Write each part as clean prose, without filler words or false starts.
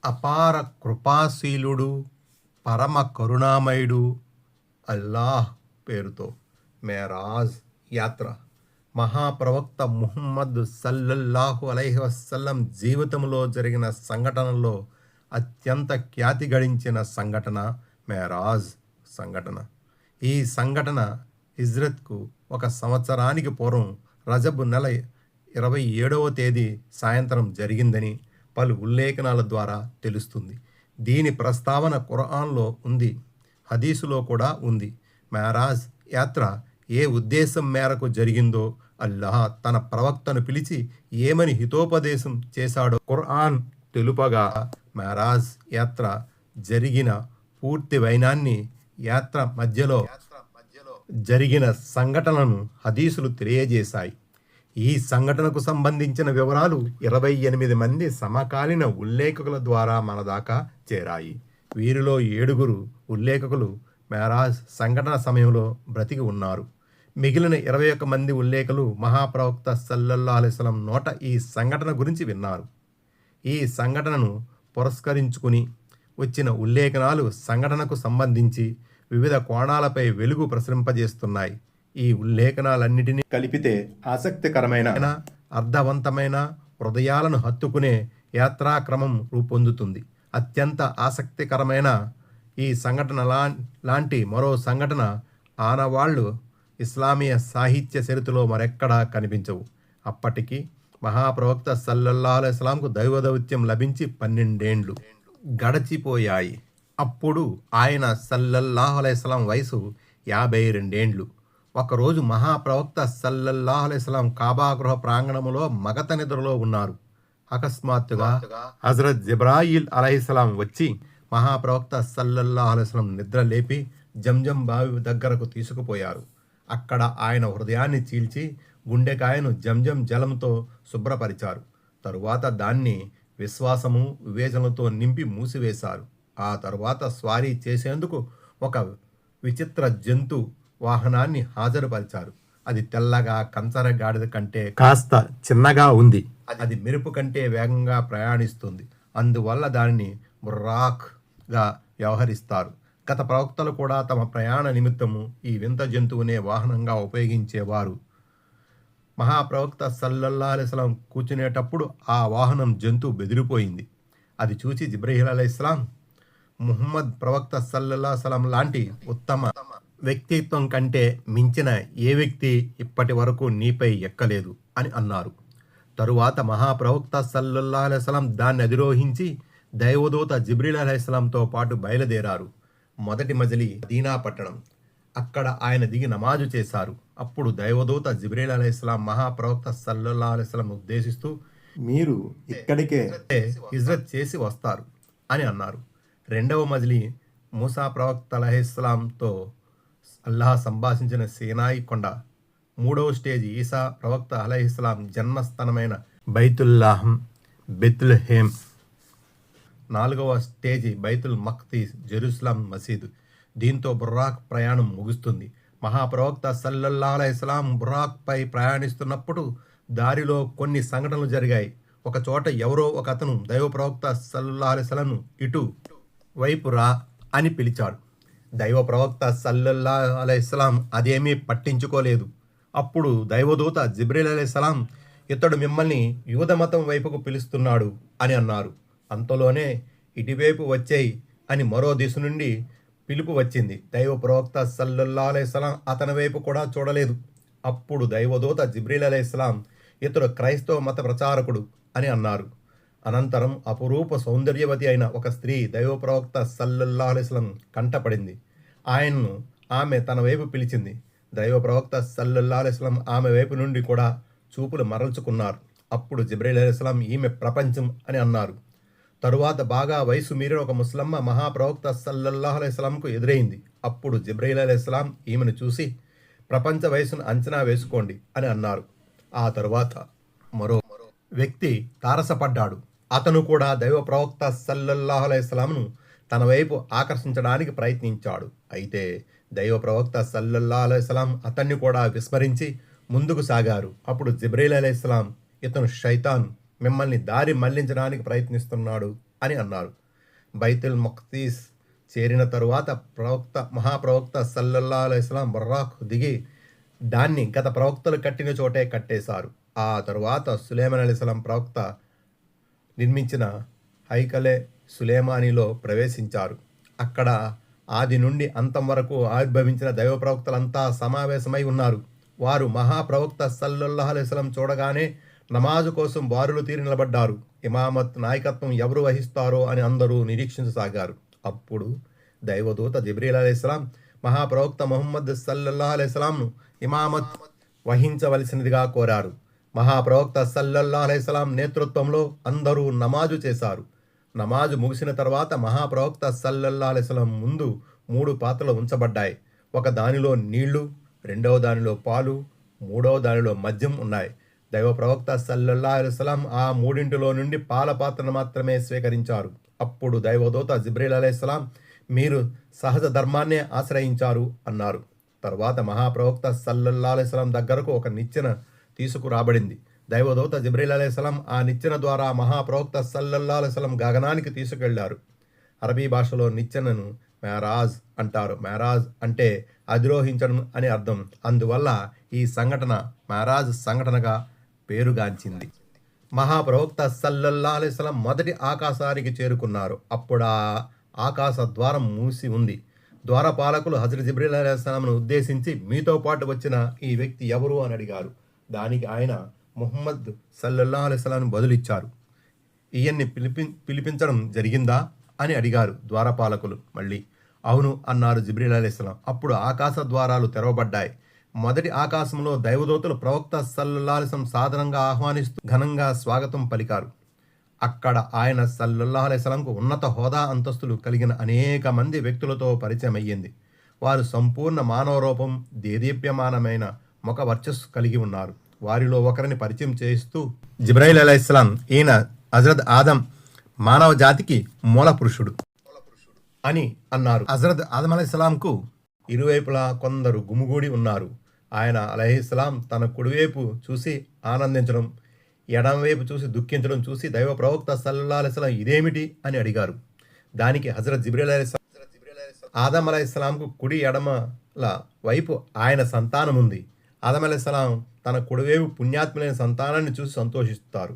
అపార కృపాశీలుడు, పరమ కరుణామయుడు అల్లాహ్ పేరుతో మేరాజ్ యాత్ర మహాప్రవక్త ముహమ్మద్ సల్లల్లాహు అలైహి వసల్లం జీవితంలో జరిగిన సంఘటనలో అత్యంత ఖ్యాతి గడించిన సంఘటన మేరాజ్ సంఘటన. ఈ సంఘటన హిజ్రత్కు ఒక సంవత్సరానికి పూర్వం రజబ్ నెల 27వ తేదీ సాయంత్రం జరిగిందని పలు ఉల్లేఖనాల ద్వారా తెలుస్తుంది. దీని ప్రస్తావన ఖురాన్లో ఉంది, హదీసులో కూడా ఉంది. మేరాజ్ యాత్ర ఏ ఉద్దేశం మేరకు జరిగిందో అల్లాహ్ తన ప్రవక్తను పిలిచి ఏమని హితోపదేశం చేశాడో ఖురాన్ తెలుపగా, మేరాజ్ యాత్ర జరిగిన పూర్తి వైనాన్ని, యాత్ర మధ్యలో జరిగిన సంఘటనలను హదీసులు తెలియజేశాయి. ఈ సంఘటనకు సంబంధించిన వివరాలు 28 మంది సమకాలీన ఉల్లేఖకుల ద్వారా మన దాకా చేరాయి. వీరిలో 7 ఉల్లేఖకులు మేరాజ్ సంఘటన సమయంలో బ్రతికి ఉన్నారు. మిగిలిన 21 మంది ఉల్లేఖకులు మహాప్రవక్త సల్లల్లాహు అలైహి వసల్లం నోట ఈ సంఘటన గురించి విన్నారు. ఈ సంఘటనను పురస్కరించుకుని వచ్చిన ఉల్లేఖనాలు సంఘటనకు సంబంధించి వివిధ కోణాలపై వెలుగు ప్రసరింపజేస్తున్నాయి. ఈ ఉల్లేఖనాలన్నిటినీ కలిపితే ఆసక్తికరమైన, అర్థవంతమైన, హృదయాలను హత్తుకునే యాత్రాక్రమం రూపొందుతుంది. అత్యంత ఆసక్తికరమైన ఈ సంఘటన లాంటి మరో సంఘటన ఆనవాళ్లు ఇస్లామీయ సాహిత్య చరిత్రలో మరెక్కడా కనిపించవు. అప్పటికి మహాప్రవక్త సల్లల్లాహు అలైహి వసల్లంకు దైవదౌత్యం లభించి 12 ఏండ్లు గడచిపోయాయి. అప్పుడు ఆయన సల్లల్లాహు అలైహి వసల్లం వయసు 52 ఏండ్లు. ఒకరోజు మహాప్రవక్త సల్లల్లాహు అలైహి వసల్లం కాబా గృహ ప్రాంగణములో మగత నిద్రలో ఉన్నారు. అకస్మాత్తుగా హజరత్ జిబ్రాయిల్ అలైహిస్సలాం వచ్చి మహాప్రవక్త సల్లల్లాహు అలైహి వసల్లం నిద్ర లేపి జంజం బావి దగ్గరకు తీసుకుపోయారు. అక్కడ ఆయన హృదయాన్ని చీల్చి గుండెకాయను జంజం జలంతో శుభ్రపరిచారు. తరువాత దాన్ని విశ్వాసము, వివేచనలతో నింపి మూసివేశారు. ఆ తరువాత స్వారీ చేసేందుకు ఒక విచిత్ర జంతు వాహనాన్ని హాజరుపరిచారు. అది తెల్లగా కంచర గాడిద కంటే కాస్త చిన్నగా ఉంది. అది మెరుపు కంటే వేగంగా ప్రయాణిస్తుంది. అందువల్ల దానిని బుర్రాక్గా వ్యవహరిస్తారు. గత ప్రవక్తలు కూడా తమ ప్రయాణ నిమిత్తము ఈ వింత జంతువునే వాహనంగా ఉపయోగించేవారు. మహాప్రవక్త సల్లల్లాహు అలైహి వసల్లం కూర్చునేటప్పుడు ఆ వాహనం జంతువు బెదిరిపోయింది. అది చూసి జిబ్రీల్ అలైహిస్సలాం, ముహమ్మద్ ప్రవక్త సల్లల్లాహు అలైహి వసల్లం లాంటి ఉత్తమ వ్యక్తిత్వం కంటే మించిన ఏ వ్యక్తి ఇప్పటి వరకు నీపై ఎక్కలేదు అని అన్నారు. తరువాత మహాప్రవక్త సల్లల్లాహు అలైహి వసల్లం దాన్ని అధిరోహించి దైవదూత జిబ్రీల్ అలైహిస్సలాంతో పాటు బయలుదేరారు. మొదటి మజిలీ మదీనా పట్టణం. అక్కడ ఆయన దిగి నమాజు చేశారు. అప్పుడు దైవదూత జిబ్రీల్ అలైహిస్సలాం మహాప్రవక్త సల్లల్లాహు అలైహి వసల్లం ఉద్దేశిస్తూ, మీరు ఇక్కడికే హిజ్రత్ చేసి వస్తారు అని అన్నారు. రెండవ మజిలీ మూసా ప్రవక్త అలైహిస్సలాంతో అల్లాహ్ సంభాషించిన సీనాయి కొండ. మూడవ స్టేజ్ ఈసా ప్రవక్త అలైహిస్సలాం జన్మస్థానమైన బైతుల్లాహం, బెత్లెహేం. నాలుగవ స్టేజి బైతుల్ మఖ్దీస్, జెరూసలం మసీదు. దీంతో బుర్రాక్ ప్రయాణం ముగుస్తుంది. మహాప్రవక్త సల్లల్లాహు అలైహి వసల్లం బుర్రాక్ పై ప్రయాణిస్తున్నప్పుడు దారిలో కొన్ని సంఘటనలు జరిగాయి. ఒక చోట ఎవరో ఒక అతను దైవ ప్రవక్త సల్లల్లాహు అలైహి వసల్లంను ఇటు వైపు రా అని పిలిచాడు. దైవ ప్రవక్త సల్లల్లాహు అలైహి వసల్లం అదేమీ పట్టించుకోలేదు. అప్పుడు దైవదూత జిబ్రీల్ అలైహిస్సలాం, ఇతడు మిమ్మల్ని యూద మతం వైపుకు పిలుస్తున్నాడు అని అన్నారు. అంతలోనే ఇటువైపు వచ్చేయి అని మరో దిశ నుండి పిలుపు వచ్చింది. దైవ ప్రవక్త సల్లల్లాహు అలైహి వసల్లం అతని వైపు కూడా చూడలేదు. అప్పుడు దైవదూత జిబ్రీల్ అలైహిస్సలాం, ఇతడు క్రైస్తవ మత ప్రచారకుడు అని అన్నారు. అనంతరం అపురూప సౌందర్యవతి అయిన ఒక స్త్రీ దైవ ప్రవక్త సల్లల్లాహు అలైహి వసల్లం కంటపడింది. ఆయన్ను ఆమె తన వైపు పిలిచింది. దైవ ప్రవక్త సల్లల్లాహు అలైహి వసల్లం ఆమె వైపు నుండి కూడా చూపులు మరల్చుకున్నారు. అప్పుడు జిబ్రీల్ అలైహిస్సలాం, ఈమె ప్రపంచం అని అన్నారు. తరువాత బాగా వయసు మీరిన ఒక ముస్లమ్మ మహాప్రవక్త సల్లల్లాహు అలైహి వసల్లంకు ఎదురైంది. అప్పుడు జిబ్రీల్ అలైహిస్సలాం ఈమెను చూసి, ప్రపంచ వయసును అంచనా వేసుకోండి అని అన్నారు. ఆ తరువాత మరో వ్యక్తి తారసపడ్డాడు. అతను కూడా దైవ ప్రవక్త సల్లల్లాహు అలైహి వసల్లంను తన వైపు ఆకర్షించడానికి ప్రయత్నించాడు. అయితే దైవ ప్రవక్త సల్లల్లాహు అలైహి వసల్లం అతన్ని కూడా విస్మరించి ముందుకు సాగారు. అప్పుడు జిబ్రీల్ అలైహిస్సలాం, ఇతను శైతాన్ మిమ్మల్ని దారి మళ్లించడానికి ప్రయత్నిస్తున్నాడు అని అన్నారు. బైతుల్ మఖ్దీస్ చేరిన తరువాత మహాప్రవక్త సల్లల్లాహు అలైహి వసల్లం బర్రాకు దిగి దాన్ని గత ప్రవక్తలు కట్టిన చోటే కట్టేశారు. ఆ తరువాత సులేమాన్ అలైహిస్సలాం ప్రవక్త నిర్మించిన హైకలే సులేమానిలో ప్రవేశించారు. అక్కడ ఆది నుండి అంతం వరకు ఆవిర్భవించిన దైవ ప్రవక్తలంతా సమావేశమై ఉన్నారు. వారు మహాప్రవక్త సల్లల్లాహు అలైహి వసల్లం చూడగానే నమాజు కోసం బారులు తీరి నిలబడ్డారు. ఇమామత్ నాయకత్వం ఎవరు వహిస్తారో అని అందరూ నిరీక్షించసాగారు. అప్పుడు దైవదూత జిబ్రీల్ అలైహిస్సలాం మహాప్రవక్త ముహమ్మద్ సల్లల్లాహు అలైహి వసల్లంను ఇమామత్ వహించవలసినదిగా కోరారు. మహాప్రవక్త సల్లల్లాహు అలైహి వసల్లం నేతృత్వంలో అందరూ నమాజు చేశారు. నమాజు ముగిసిన తర్వాత మహాప్రవక్త సల్లల్లాహు అలైహి వసల్లం ముందు 3 పాత్రలు ఉంచబడ్డాయి. ఒక దానిలో నీళ్లు, రెండవ దానిలో పాలు, మూడవ దానిలో మద్యం ఉన్నాయి. దైవ ప్రవక్త సల్లల్లాహు అలైహి వసల్లం ఆ మూడింటిలో నుండి పాల పాత్రను మాత్రమే స్వీకరించారు. అప్పుడు దైవదూత జిబ్రీల్ అలైహిస్సలాం మీరు సహజ ధర్మాన్నే ఆశ్రయించారు అన్నారు. తర్వాత మహాప్రవక్త సల్లల్లాహు అలైహి వసల్లం దగ్గరకు ఒక నిచ్చెన తీసుకురాబడింది. దైవదూత జిబ్రీల్ అలైహిస్సలాం ఆ నిచ్చెన ద్వారా మహాప్రవక్త సల్లల్లాహు అలైహి వసల్లం గగనానికి తీసుకెళ్లారు. అరబీ భాషలో నిచ్చెనను మేరాజ్ అంటారు. మేరాజ్ అంటే అధిరోహించడం అని అర్థం. అందువల్ల ఈ సంఘటన మేరాజ్ సంఘటనగా పేరుగాంచింది. మహాప్రవక్త సల్లల్లాహు అలైహి వసల్లం మొదటి ఆకాశానికి చేరుకున్నారు. అప్పుడు ఆ ఆకాశ ద్వారం మూసి ఉంది. ద్వారపాలకులు హజరత్ జిబ్రీల్ అలైహిస్సలాంను ఉద్దేశించి మీతో పాటు వచ్చిన ఈ వ్యక్తి ఎవరు అని అడిగారు. దానికి ఆయన ముహమ్మద్ సల్లల్లాహు అలైహి వసల్లం బదులిచ్చారు. ఈయన్ని పిలిపించడం జరిగిందా అని అడిగారు ద్వారపాలకులు. మళ్ళీ అవును అన్నారు జిబ్రీల్ అలైహిస్సలాం. అప్పుడు ఆకాశ ద్వారాలు తెరవబడ్డాయి. మొదటి ఆకాశంలో దైవదూతలు ప్రవక్త సల్లల్లాహు అలైహి వసల్లం సాధారణంగా ఆహ్వానిస్తూ ఘనంగా స్వాగతం పలికారు. అక్కడ ఆయన సల్లల్లాహు అలైహి వసల్లంకు ఉన్నత హోదా అంతస్తులు కలిగిన అనేక మంది వ్యక్తులతో పరిచయం అయ్యింది. వారు సంపూర్ణ మానవ రూపం, దేదీప్యమానమైన ముఖ వర్చస్సు కలిగి ఉన్నారు. వారిలో ఒకరిని పరిచయం చేస్తూ జిబ్రైల్ అలైహిస్సలాం ఈయన హజరత్ ఆదం మానవ జాతికి మూల పురుషుడు అని అన్నారు. హజరత్ ఆదం అలైహిస్సలాంకు ఇరువైపులా కొందరు గుమిగూడి ఉన్నారు. ఆయన అలైహిస్సలాం తన కుడివైపు చూసి ఆనందించడం, ఎడమవైపు చూసి దుఃఖించడం చూసి దైవ ప్రవక్త సల్లల్లాహు అలైహి వసల్లం ఇదేమిటి అని అడిగారు. దానికి హజరత్ జిబ్రీల్ అలైహిస్సలాం ఆదం అలైహిస్సలాంకు కుడి ఎడమల వైపు ఆయన సంతానం ఉంది. ఆదం అలైహిస్సలాం తన కుడివైపు పుణ్యాత్ములైన సంతానాన్ని చూసి సంతోషిస్తారు,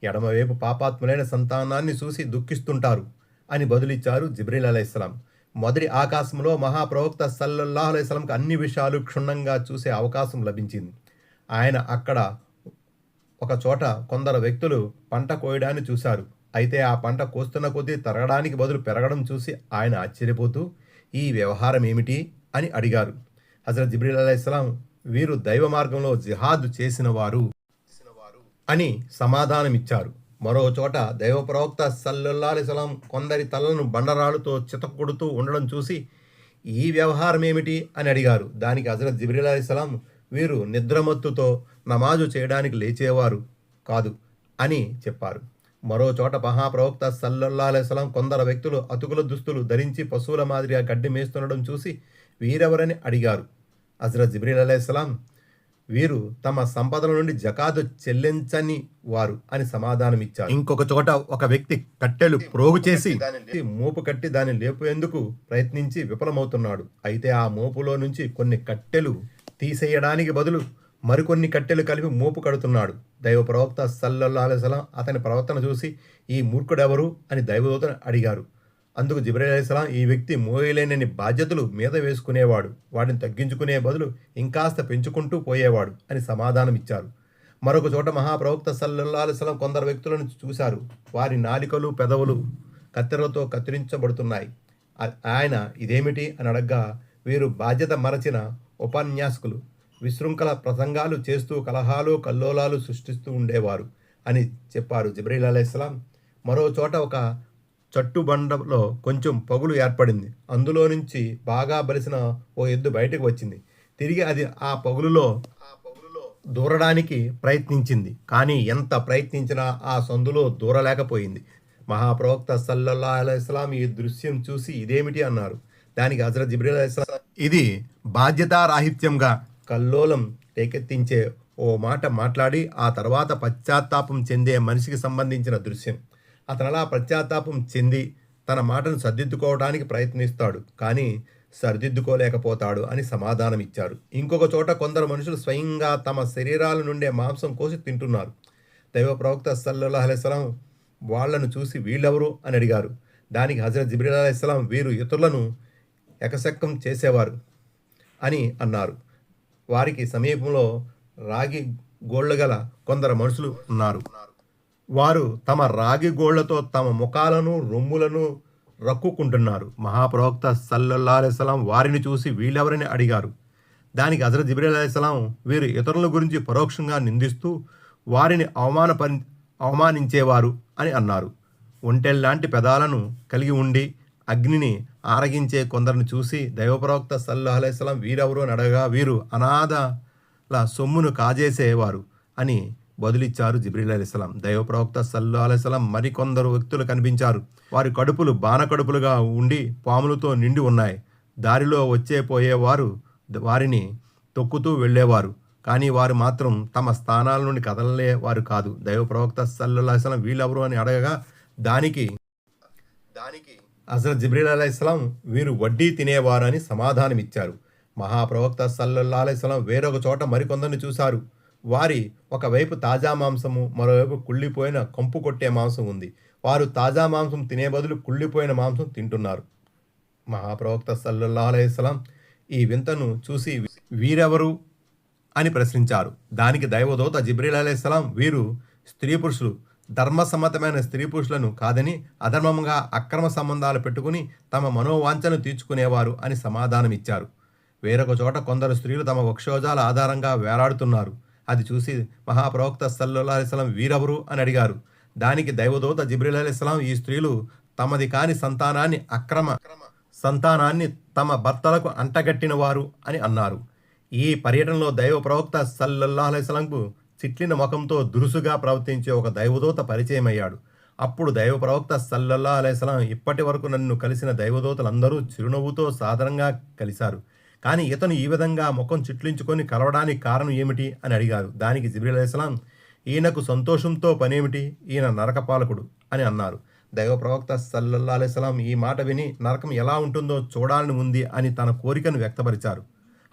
ఎడమవైపు పాపాత్ములైన సంతానాన్ని చూసి దుఃఖిస్తుంటారు అని బదులిచ్చారు జిబ్రీల్ అలైహిస్సలాం. మొదటి ఆకాశంలో మహాప్రవక్త సల్లల్లాహు అలైహి వసల్లంకు అన్ని విషయాలు క్షుణ్ణంగా చూసే అవకాశం లభించింది. ఆయన అక్కడ ఒక చోట కొందరు వ్యక్తులు పంట కోయడాన్ని చూశారు. అయితే ఆ పంట కోస్తున్న కొద్దీ తరగడానికి బదులు పెరగడం చూసి ఆయన ఆశ్చర్యపోతూ ఈ వ్యవహారం ఏమిటి అని అడిగారు. హజరత్ జిబ్రీల్ అలైహిస్సలాం వీరు దైవ మార్గంలో జిహాద్ చేసిన వారు అని సమాధానమిచ్చారు. మరో చోట దైవ ప్రవక్త సల్లల్లాహు అలైహి వసల్లం కొందరి తలలను బండరాళ్ళతో చితక్కొడుతూ ఉండడం చూసి ఈ వ్యవహారం ఏమిటి అని అడిగారు. దానికి హజరత్ జిబ్రీల్ అలైహిస్సలాం వీరు నిద్రమత్తుతో నమాజు చేయడానికి లేచేవారు కాదు అని చెప్పారు. మరో చోట మహాప్రవక్త సల్లల్లాహు అలైహి వసల్లం కొందరు వ్యక్తులు అతుకుల దుస్తులు ధరించి పశువుల మాదిరిగా గడ్డి మేస్తుండడం చూసి వీరెవరని అడిగారు. హజరత్ జిబ్రీల్ అలైహిస్సలాం వీరు తమ సంపదల నుండి జకాతు చెల్లించని వారు అని సమాధానం ఇచ్చారు. ఇంకొక చోట ఒక వ్యక్తి కట్టెలు ప్రోగు చేసి మోపు కట్టి దాన్ని లేపేందుకు ప్రయత్నించి విఫలమవుతున్నాడు. అయితే ఆ మోపులో నుంచి కొన్ని కట్టెలు తీసేయడానికి బదులు మరికొన్ని కట్టెలు కలిపి మోపు కడుతున్నాడు. దైవ ప్రవక్త సల్లల్లాహు అలైహి వసల్లం అతని ప్రవర్తన చూసి ఈ మూర్ఖుడెవరు అని దైవదూతను అడిగారు. అందుకు జిబ్రీల్ అలైహిస్సలాం ఈ వ్యక్తి మోయలేనని బాధ్యతలు మీద వేసుకునేవాడు, వాటిని తగ్గించుకునే బదులు ఇంకాస్త పెంచుకుంటూ పోయేవాడు అని సమాధానం ఇచ్చారు. మరొక చోట మహాప్రవక్త సల్లల్లాహు అలైహి వసల్లం కొందరు వ్యక్తులను చూశారు. వారి నాలికలు పెదవులు కత్తెరలతో కత్తిరించబడుతున్నాయి. ఆయన ఇదేమిటి అని అడగ్గా వీరు బాధ్యత మరచిన ఉపన్యాసకులు, విశృంఖల ప్రసంగాలు చేస్తూ కలహాలు కల్లోలాలు సృష్టిస్తూ ఉండేవారు అని చెప్పారు జిబ్రీల్ అలైహిస్సలాం. మరో చోట ఒక చట్టుబండలో కొంచెం పగులు ఏర్పడింది. అందులో నుంచి బాగా బలిసిన ఓ ఎద్దు బయటకు వచ్చింది. తిరిగి అది ఆ పగులులో దూరడానికి ప్రయత్నించింది. కానీ ఎంత ప్రయత్నించినా ఆ సందులో దూరలేకపోయింది. మహాప్రవక్త సల్లల్లాహు అలైహి వసల్లం ఈ దృశ్యం చూసి ఇదేమిటి అన్నారు. దానికి హజరత్ జిబ్రీల్ అలైహిస్సలాం ఇది బాధ్యతారాహిత్యంగా కల్లోలం రేకెత్తించే ఓ మాట మాట్లాడి ఆ తర్వాత పశ్చాత్తాపం చెందే మనిషికి సంబంధించిన దృశ్యం. అతనలా పశ్చాత్తాపం చెంది తన మాటను సర్దిద్దుకోవడానికి ప్రయత్నిస్తాడు, కానీ సరిదిద్దుకోలేకపోతాడు అని సమాధానం ఇచ్చారు. ఇంకొక చోట కొందరు మనుషులు స్వయంగా తమ శరీరాల నుండే మాంసం కోసి తింటున్నారు. దైవ ప్రవక్త సల్లల్లాహు అలైహి వసల్లం వాళ్లను చూసి వీళ్ళెవరు అని అడిగారు. దానికి హజరత్ జిబ్రీల్ అలైహిస్సలాం వీరు ఇతరులను ఎకశక్కం చేసేవారు అని అన్నారు. వారికి సమీపంలో రాగి గోళ్లు గల కొందరు మనుషులు ఉన్నారు. వారు తమ రాగి గోళ్లతో తమ ముఖాలను రొమ్ములను రక్కుకుంటున్నారు. మహాప్రవక్త సల్లల్లాహు అలైహి వసల్లం వారిని చూసి వీళ్ళెవరని అడిగారు. దానికి హజరత్ జిబ్రీల్ అలైహిస్సలాం వీరు ఇతరుల గురించి పరోక్షంగా నిందిస్తూ వారిని అవమానించేవారు అని అన్నారు. ఒంటెల్లాంటి పెదాలను కలిగి ఉండి అగ్నిని ఆరగించే కొందరిని చూసి దైవప్రవక్త సల్లల్లాహు అలైహి వసల్లం వీరెవరు అని అడగా వీరు అనాథల సొమ్మును కాజేసేవారు అని బదులిచ్చారు జిబ్రీల్ అలైహిస్సలాం. దైవప్రవక్త సల్లల్లాహు అలైహి వసల్లం మరికొందరు వ్యక్తులు కనిపించారు. వారి కడుపులు బాణకడుపులుగా ఉండి పాములతో నిండి ఉన్నాయి. దారిలో పోయేవారు వారిని తొక్కుతూ వెళ్ళేవారు, కానీ వారు మాత్రం తమ స్థానాల నుండి కదలలేవారు కాదు. దైవప్రవక్త సల్లల్లాహు అలైహి వసల్లం వీళ్ళెవరు అని అడగగా దానికి హజరత్ జిబ్రీల్ అలైహిస్సలాం వీరు వడ్డీ తినేవారు అని సమాధానమిచ్చారు. మహాప్రవక్త సల్లల్లాహు అలైహి వసల్లం వేరొక చోట మరికొందరిని చూశారు. వారి ఒకవైపు తాజా మాంసము, మరోవైపు కుళ్ళిపోయిన కంపు కొట్టే మాంసం ఉంది. వారు తాజా మాంసం తినే బదులు కుళ్ళిపోయిన మాంసం తింటున్నారు. మహాప్రవక్త సల్లల్లాహు అలైహి వసల్లం ఈ వింతను చూసి వీరెవరు అని ప్రశ్నించారు. దానికి దైవదూత జిబ్రీల్ అలైహిస్సలాం వీరు స్త్రీ పురుషులు, ధర్మసమ్మతమైన స్త్రీ పురుషులను కాదని అధర్మంగా అక్రమ సంబంధాలు పెట్టుకుని తమ మనోవాంఛను తీర్చుకునేవారు అని సమాధానమిచ్చారు. వేరొక చోట కొందరు స్త్రీలు తమ వక్షోజాల ఆధారంగా వేలాడుతున్నారు. అది చూసి మహాప్రవక్త సల్లల్లాహు అలైహి వసల్లం వీరెవరు అని అడిగారు. దానికి దైవదూత జిబ్రీల్ అలైహిస్సలాం ఈ స్త్రీలు తమది కాని సంతానాన్ని తమ భర్తలకు అంటగట్టిన వారు అని అన్నారు. ఈ పర్యటనలో దైవ ప్రవక్త సల్లల్లాహు అలైహి వసల్లంకు చిట్లిన ముఖంతో దురుసుగా ప్రవర్తించే ఒక దైవదూత పరిచయం అయ్యాడు. అప్పుడు దైవ ప్రవక్త సల్లల్లాహు అలైహి వసల్లం ఇప్పటి వరకు నన్ను కలిసిన దైవదూతలందరూ చిరునవ్వుతో సాధారణంగా కలిశారు, కానీ ఇతను ఈ విధంగా ముఖం చిట్లించుకొని కలవడానికి కారణం ఏమిటి అని అడిగారు. దానికి జిబ్రీల్ అలైహిస్సలాం ఈయనకు సంతోషంతో పనేమిటి, ఈయన నరకపాలకుడు అని అన్నారు. దైవ ప్రవక్త సల్లల్లాహు అలైహి వసల్లం ఈ మాట విని నరకం ఎలా ఉంటుందో చూడాలని ఉంది అని తన కోరికను వ్యక్తపరిచారు.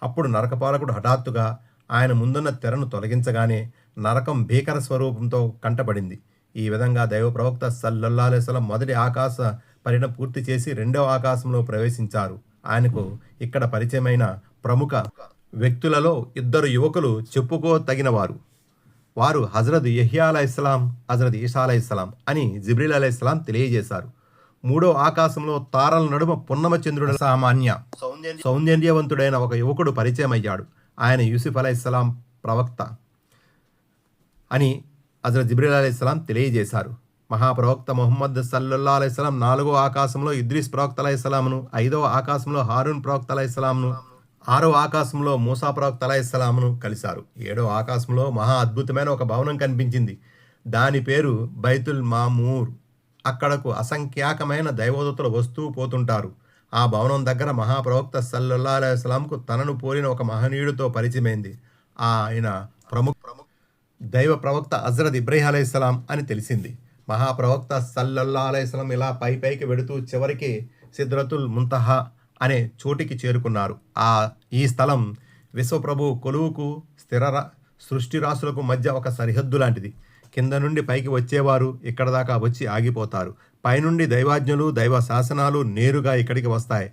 అప్పుడు నరకపాలకుడు హఠాత్తుగా ఆయన ముందున్న తెరను తొలగించగానే నరకం భీకర స్వరూపంతో కంటపడింది. ఈ విధంగా దైవ ప్రవక్త సల్లల్లాహు అలైహి వసల్లం మొదటి ఆకాశ పర్యటన పూర్తి చేసి రెండవ ఆకాశంలో ప్రవేశించారు. ఆయనకు ఇక్కడ పరిచయమైన ప్రముఖ వ్యక్తులలో ఇద్దరు యువకులు చెప్పుకోతగినవారు. వారు హజరత్ యహ్యా అలైహిస్సలాం, హజరత్ ఈసా అలైహిస్సలాం అని జిబ్రీల్ అలైహిస్సలాం తెలియజేశారు. మూడో ఆకాశంలో తారల నడుమ పున్నమ చంద్రుడు సామాన్య సౌందర్యవంతుడైన ఒక యువకుడు పరిచయం అయ్యాడు. ఆయన యూసుఫ్ అలైహిస్సలాం ప్రవక్త అని హజరత్ జిబ్రీల్ అలైహిస్సలాం తెలియజేశారు. మహాప్రవక్త ముహమ్మద్ సల్లల్లాహు అలైహి వసల్లం నాలుగో ఆకాశంలో ఇద్రీస్ ప్రవక్త అలైహిస్సలాంను, ఐదవ ఆకాశంలో హారూన్ ప్రవక్త అలైహిస్సలాంను, ఆరవ ఆకాశంలో మూసా ప్రవక్త అలైహిస్సలాంను కలిశారు. ఏడవ ఆకాశంలో మహా అద్భుతమైన ఒక భవనం కనిపించింది. దాని పేరు బైతుల్ మామూర్. అక్కడకు అసంఖ్యాకమైన దైవదూతలు వస్తూ పోతుంటారు. ఆ భవనం దగ్గర మహాప్రవక్త సల్లల్లాహు అలైహి వసల్లంకు తనను పోలిన ఒక మహనీయుడితో పరిచయమైంది. ఆయన ప్రముఖ దైవ ప్రవక్త హజరత్ ఇబ్రాహీం అలైహిస్సలాం అని తెలిసింది. మహాప్రవక్త సల్లల్లాహు అలైహి వసల్లం ఇలా పైకి వెడుతూ చివరికి సిద్రతుల్ ముంతహా అనే చోటికి చేరుకున్నారు. ఈ స్థలం విశ్వప్రభు కొలువుకు సృష్టి రాశులకు మధ్య ఒక సరిహద్దు లాంటిది. కింద నుండి పైకి వచ్చేవారు ఇక్కడ దాకా వచ్చి ఆగిపోతారు. పైనుండి దైవాజ్ఞలు, దైవ శాసనాలు నేరుగా ఇక్కడికి వస్తాయి.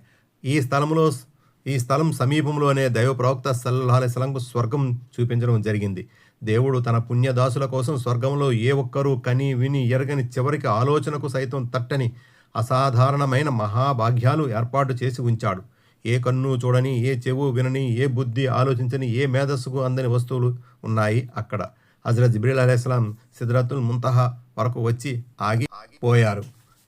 ఈ స్థలం సమీపంలోనే దైవ ప్రవక్త సల్లల్లాహు అలైహి వసల్లంకు స్వర్గం చూపించడం జరిగింది. దేవుడు తన పుణ్యదాసుల కోసం స్వర్గంలో ఏ ఒక్కరూ కని విని ఎరగని, చివరికి ఆలోచనకు సైతం తట్టని అసాధారణమైన మహాభాగ్యాలు ఏర్పాటు చేసి ఉంచాడు. ఏ కన్ను చూడని, ఏ చెవు వినని, ఏ బుద్ధి ఆలోచించని, ఏ మేధస్సుకు అందని వస్తువులు ఉన్నాయి అక్కడ. హజరత్ జిబ్రీల్ అలైహిస్సలాం సిద్రతుల్ ముంతహా వరకు వచ్చి ఆగిపోయారు.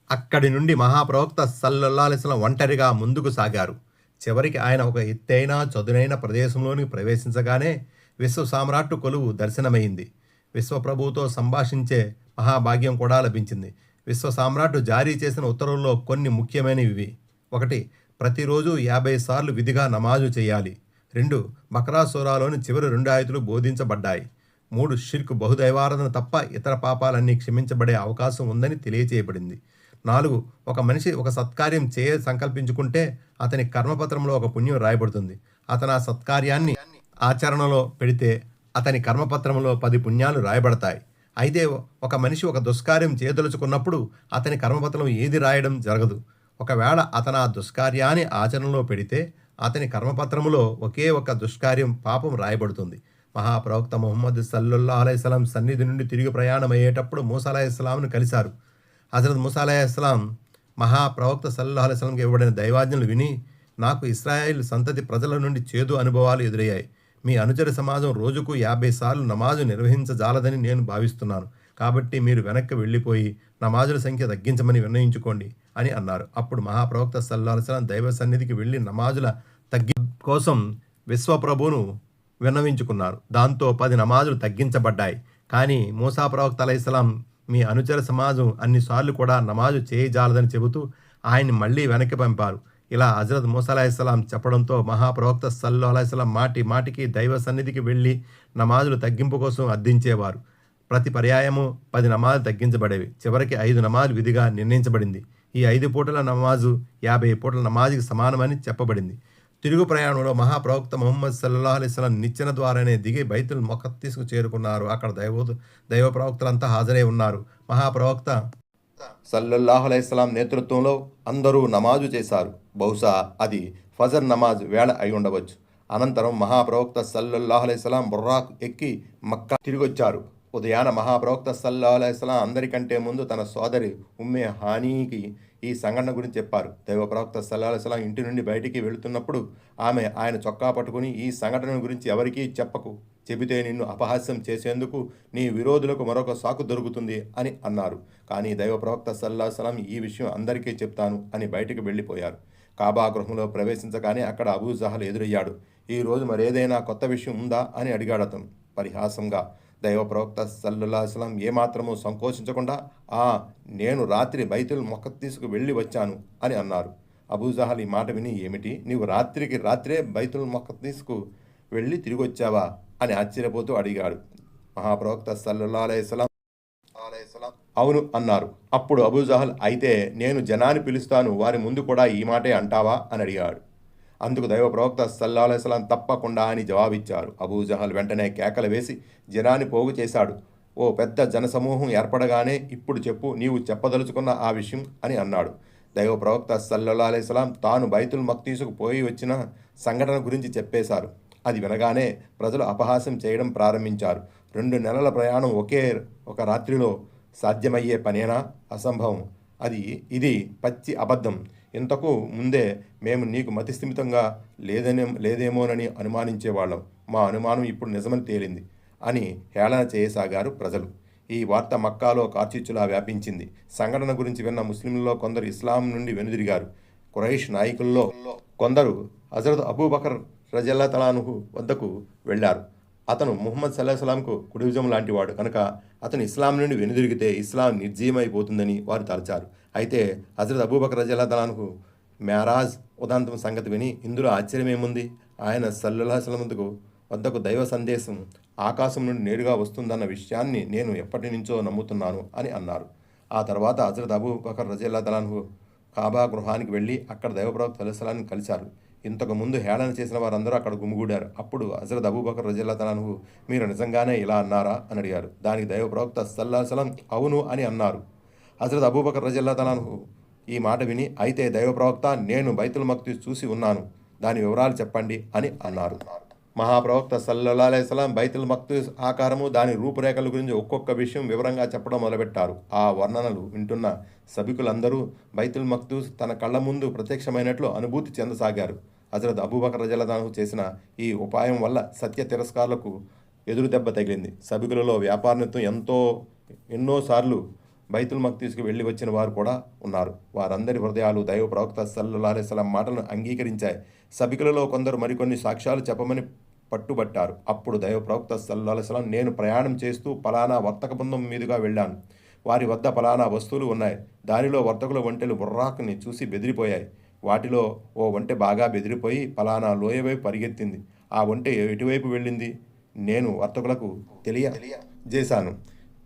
అక్కడి నుండి మహాప్రవక్త సల్లల్లాహు అలైహి వసల్లం ఒంటరిగా ముందుకు సాగారు. చివరికి ఆయన ఒక ఎత్తైన చదునైన ప్రదేశంలోనికి ప్రవేశించగానే విశ్వ సామ్రాట్టు కొలువు దర్శనమైంది. విశ్వప్రభువుతో సంభాషించే మహాభాగ్యం కూడా లభించింది. విశ్వ సామ్రాట్టు జారీ చేసిన ఉత్తర్వుల్లో కొన్ని ముఖ్యమైనవి. 1. ప్రతిరోజు 50 సార్లు విధిగా నమాజు చేయాలి. 2. బక్రా సూరాలోని చివరి 2 ఆయతులు బోధించబడ్డాయి. 3 షిర్క్ బహుదైవారాధన తప్ప ఇతర పాపాలన్నీ క్షమించబడే అవకాశం ఉందని తెలియచేయబడింది. 4 ఒక మనిషి ఒక సత్కార్యం సంకల్పించుకుంటే అతని కర్మపత్రంలో ఒక పుణ్యం రాయబడుతుంది. అతను ఆ సత్కార్యాన్ని ఆచరణలో పెడితే అతని కర్మపత్రంలో 10 పుణ్యాలు రాయబడతాయి. అయితే ఒక మనిషి ఒక దుష్కార్యం చేయదలుచుకున్నప్పుడు అతని కర్మపత్రం ఏది రాయడం జరగదు. ఒకవేళ అతను ఆ దుష్కార్యాన్ని ఆచరణలో పెడితే అతని కర్మపత్రములో ఒకే ఒక దుష్కార్యం పాపం రాయబడుతుంది. మహాప్రవక్త ముహమ్మద్ సల్లల్లాహు అలైహి వసల్లం సన్నిధి నుండి తిరిగి ప్రయాణమయ్యేటప్పుడు మూసా అలైహిస్సలాంను కలిశారు. హజరత్ మూసా అలైహిస్సలాం మహాప్రవక్త సల్లల్లాహు అలైహి వసల్లంకి ఇవ్వబడిన దైవాజ్ఞలు విని, నాకు ఇస్రాయేల్ సంతతి ప్రజల నుండి చేదు అనుభవాలు ఎదురయ్యాయి. మీ అనుచర సమాజం రోజుకు 50 సార్లు నమాజు నిర్వహించజాలదని నేను భావిస్తున్నాను. కాబట్టి మీరు వెనక్కి వెళ్ళిపోయి నమాజుల సంఖ్య తగ్గించమని నిర్ణయించుకోండి అని అన్నారు. అప్పుడు మహాప్రవక్త సల్లల్లాహు అలైహి వసల్లం దైవ సన్నిధికి వెళ్ళి నమాజుల కోసం విశ్వప్రభువును విన్నవించుకున్నారు. దాంతో 10 నమాజులు తగ్గించబడ్డాయి. కానీ మూసా ప్రవక్త అలైహిస్సలాం మీ అనుచర సమాజం అన్నిసార్లు కూడా నమాజు చేయజాలదని చెబుతూ ఆయన్ని మళ్ళీ వెనక్కి పంపారు. ఇలా హజరత్ మూసా అలైహిస్సలాం చెప్పడంతో మహాప్రవక్త సల్లల్లాహు అలైహి వసల్లం మాటికి దైవ సన్నిధికి వెళ్ళి నమాజులు తగ్గింపు కోసం అర్థించేవారు. ప్రతి పర్యాయము 10 నమాజులు తగ్గించబడేవి. చివరికి 5 నమాజులు విధిగా నిర్ణయించబడింది. ఈ 5 పూటల నమాజు 50 పూటల నమాజుకి సమానమని చెప్పబడింది. తిరుగు ప్రయాణంలో మహాప్రవక్త ముహమ్మద్ సల్లల్లాహు అలైహి వసల్లం నిచ్చెన ద్వారానే దిగి బైతుల్ ముఖద్దస్కు చేరుకున్నారు. అక్కడ దైవ ప్రవక్తలంతా హాజరై ఉన్నారు. మహాప్రవక్త సల్లల్లాహు అలైహి వసల్లం నేతృత్వంలో అందరూ నమాజు చేశారు. బహుశా అది ఫజర్ నమాజ్ వేళ అయి ఉండవచ్చు. అనంతరం మహాప్రవక్త సల్లల్లాహు అలైహి వసల్లం బుర్రాక్ ఎక్కి మక్కా తిరిగొచ్చారు. ఉదయాన మహాప్రవక్త సల్లల్లాహు అలైహి వసల్లం అందరికంటే ముందు తన సోదరి ఉమ్మే హానీకి ఈ సంఘటన గురించి చెప్పారు. దైవ ప్రవక్త సల్లల్లాహు అలైహి వసల్లం ఇంటి నుండి బయటికి వెళుతున్నప్పుడు ఆమె ఆయన చొక్కా పట్టుకుని, ఈ సంఘటన గురించి ఎవరికీ చెప్పకు, చెబితే నిన్ను అపహాస్యం చేసేందుకు నీ విరోధులకు మరొక సాకు దొరుకుతుంది అని అన్నారు. కానీ దైవ ప్రవక్త సల్లల్లాహు అలైహి వసల్లం ఈ విషయం అందరికీ చెప్తాను అని బయటికి వెళ్ళిపోయారు. కాబా గృహంలో ప్రవేశించగానే అక్కడ అబూ జహల్ ఎదురయ్యాడు. ఈరోజు మరేదైనా కొత్త విషయం ఉందా అని అడిగాడు అతను పరిహాసంగా. దైవ ప్రవక్త సల్లల్లాహు అలైహి వసల్లం ఏమాత్రమూ సంకోచించకుండా, నేను రాత్రి బైతుల్ ముఖద్దస్కు వెళ్ళి వచ్చాను అని అన్నారు. అబూ జహల్ ఈ మాట విని, ఏమిటి, నీవు రాత్రికి రాత్రే బైతుల్ ముఖద్దస్కు వెళ్ళి తిరిగి వచ్చావా అని ఆశ్చర్యపోతూ అడిగాడు. మహాప్రవక్త సల్లల్లాహు అలైహి వసల్లం అవును అన్నారు. అప్పుడు అబూ జహల్, అయితే నేను జనాన్ని పిలుస్తాను, వారి ముందు కూడా ఈ మాటే అంటావా అని అడిగాడు. అందుకు దైవ ప్రవక్త సల్లల్లాహు అలైహి వసల్లం తప్పకుండా అని జవాబిచ్చారు. అబూ జహల్ వెంటనే కేకలు వేసి జనాన్ని పోగు చేశాడు. ఓ పెద్ద జనసమూహం ఏర్పడగానే, ఇప్పుడు చెప్పు, నీవు చెప్పదలుచుకున్న ఆ విషయం అని అన్నాడు. దైవ ప్రవక్త సల్లల్లాహు అలైహి వసల్లం తాను బైతుల్ ముఖద్దస్కు పోయి వచ్చిన సంఘటన గురించి చెప్పేశారు. అది వినగానే ప్రజలు అపహాస్యం చేయడం ప్రారంభించారు. 2 నెలల ప్రయాణం ఒక రాత్రిలో సాధ్యమయ్యే పనేనా? అసంభవం. ఇది పచ్చి అబద్ధం. ఇంతకు ముందే మేము నీకు మతిస్థిమితంగా లేదేమోనని అనుమానించేవాళ్ళం. మా అనుమానం ఇప్పుడు నిజమని తేలింది అని హేళన చేయసాగారు ప్రజలు. ఈ వార్త మక్కాలో కార్చిచ్చులా వ్యాపించింది. సంఘటన గురించి విన్న ముస్లింలలో కొందరు ఇస్లాం నుండి వెనుదిరిగారు. ఖురైష్ నాయకుల్లో కొందరు హజరత్ అబూబకర్ రజియల్లాహు అన్హు వద్దకు వెళ్లారు. అతను ముహమ్మద్ సల్లల్లాహు అలైహి వసల్లంకు కుడిభుజం లాంటివాడు కనుక అతను ఇస్లాం నుండి వెనుదిరిగితే ఇస్లాం నిర్జీవమైపోతుందని వారు తలచారు. అయితే హజరత్ అబూబకర్ రజియల్లాహు అన్హు మేరాజ్ ఉదాంతం సంగతి విని, ఇందులో ఆశ్చర్యమేముంది, ఆయన సల్లల్లాహు అలైహి వసల్లం వద్దకు దైవ సందేశం ఆకాశం నుండి నేరుగా వస్తుందన్న విషయాన్ని నేను ఎప్పటి నుంచో నమ్ముతున్నాను అని అన్నారు. ఆ తర్వాత హజరత్ అబూబకర్ రజియల్లాహు అన్హు కాబా గృహానికి వెళ్ళి అక్కడ దైవప్రవక్త సల్లల్లాహు అలైహి వసల్లం కలిశారు. ఇంతకు ముందు హేళన చేసిన వారందరూ అక్కడ గుమిగూడారు. అప్పుడు హజరత్ అబూబకర్ రజియల్లాహు అన్హు, మీరు నిజంగానే ఇలా అన్నారా అని అడిగారు. దానికి దైవ ప్రవక్త సల్లల్లాహు అలైహి వసల్లం అవును అని అన్నారు. హజరత్ అబూబకర్ రజియల్లాహు అన్హు ఈ మాట విని, అయితే దైవ ప్రవక్త, నేను బైతుల్ ముఖద్దస్ చూసి ఉన్నాను, దాని వివరాలు చెప్పండి అని అన్నారు. మహాప్రవక్త సల్లల్లాహు అలైహి వసల్లం బైతుల్ ముఖద్దస్ ఆకారము, దాని రూపురేఖల గురించి ఒక్కొక్క విషయం వివరంగా చెప్పడం మొదలుపెట్టారు. ఆ వర్ణనలు వింటున్న సభికులందరూ బైతుల్ ముఖద్దస్ తన కళ్ళ ముందు ప్రత్యక్షమైనట్లు అనుభూతి చెందసాగారు. హజరత్ అబూబకర్ రజియల్లాహు అన్హు చేసిన ఈ ఉపాయం వల్ల సత్య తిరస్కారులకు ఎదురు దెబ్బ తగిలింది. సభికులలో వ్యాపారనిత్యం ఎన్నోసార్లు బైతుల్ ముఖద్దస్కు వెళ్ళి వచ్చిన వారు కూడా ఉన్నారు. వారందరి హృదయాలు దైవ ప్రవక్త సల్లల్లాహు అలైహి వసల్లం మాటలను అంగీకరించాయి. సభికులలో కొందరు మరికొన్ని సాక్ష్యాలు చెప్పమని పట్టుబట్టారు. అప్పుడు దైవ ప్రవక్త సల్లల్లాహు అలైహి వసల్లం, నేను ప్రయాణం చేస్తూ పలానా వర్తక బృందం మీదుగా వెళ్ళాను. వారి వద్ద పలానా వస్తువులు ఉన్నాయి. దానిలో వర్తకుల ఒంటెలు బుర్రాక్ని చూసి బెదిరిపోయాయి. వాటిలో ఓ ఒంటె బాగా బెదిరిపోయి పలానా లోయ వైపు పరిగెత్తింది. ఆ ఒంటె ఎటువైపు వెళ్ళింది? నేను వర్తకులకు తెలియజేశాను.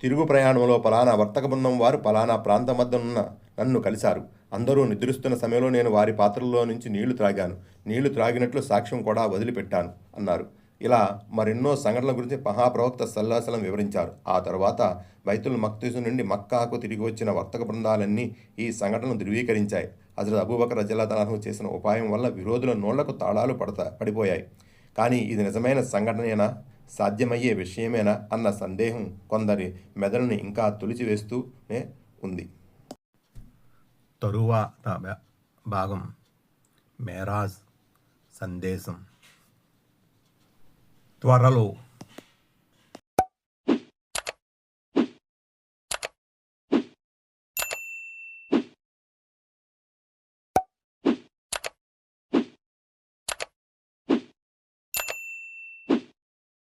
తిరుగు ప్రయాణంలో పలానా వర్తక బృందం వారు పలానా ప్రాంతం వద్ద ఉన్న నన్ను కలిశారు. అందరూ నిద్రిస్తున్న సమయంలో నేను వారి పాత్రల్లో నుంచి నీళ్లు త్రాగాను. నీళ్లు త్రాగినట్లు సాక్ష్యం కూడా వదిలిపెట్టాను అన్నారు. ఇలా మరెన్నో సంఘటనల గురించి మహాప్రవక్త సల్లాహలం వివరించారు. ఆ తర్వాత బైతుల్ మక్దీసు నుండి మక్కాకు తిరిగి వచ్చిన వర్తక బృందాలన్నీ ఈ సంఘటనను ధృవీకరించాయి. హజరత్ అబూబకర్ రజల్లాహు అన్హు చేసిన ఉపాయం వల్ల విరోధుల నోళ్లకు తాళాలు పడిపోయాయి. కానీ ఇది నిజమైన సంఘటనేనా, సాధ్యమయ్యే విషయమేనా అన్న సందేహం కొందరి మెదడుని ఇంకా తొలిచివేస్తూనే ఉంది. తరువాత భాగం మేరాజ్ సందేశం. త్వరలో